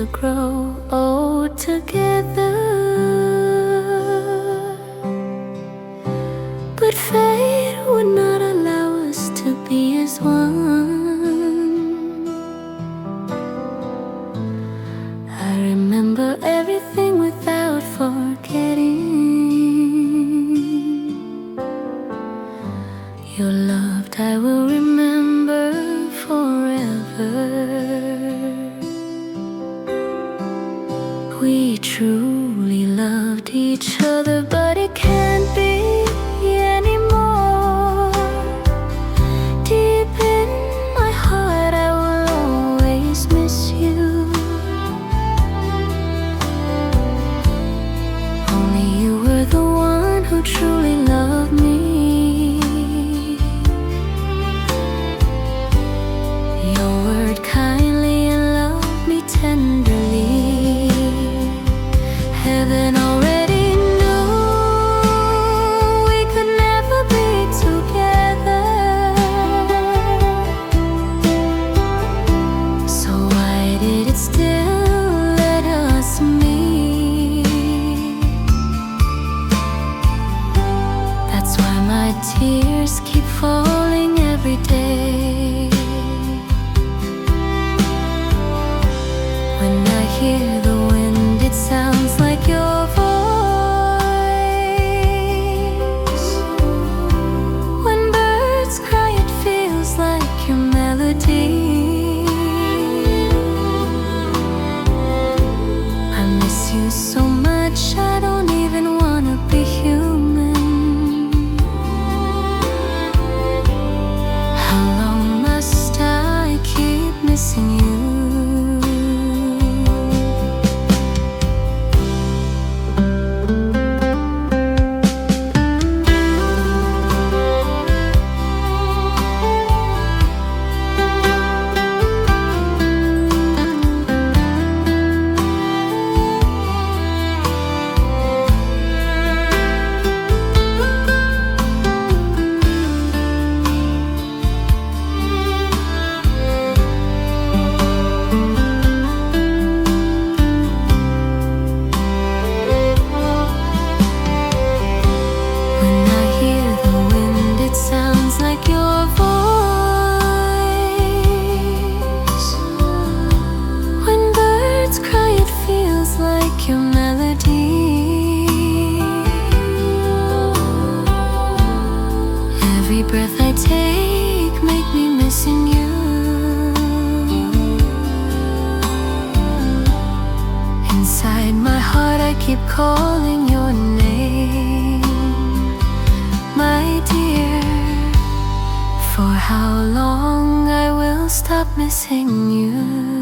to grow old together, but fate would not allow us to be as one. I remember everything without forgetting. Your love I will remember forever. We truly loved each other, but it can't be anymore. Deep in my heart I will always miss you. Only you were the one who truly loved me. Your word kindly and loved me tenderly. Heaven already knew we could never be together. So why did it still let us meet? That's why my tears keep falling every day. When I hear the wind, it sounds like your voice. When birds cry, it feels like your melody. I miss you so much, I don't even wanna be human. How long must I keep missing you? Your melody. Every breath I take make me missing you. Inside my heart I keep calling your name, my dear. For how long I will stop missing you?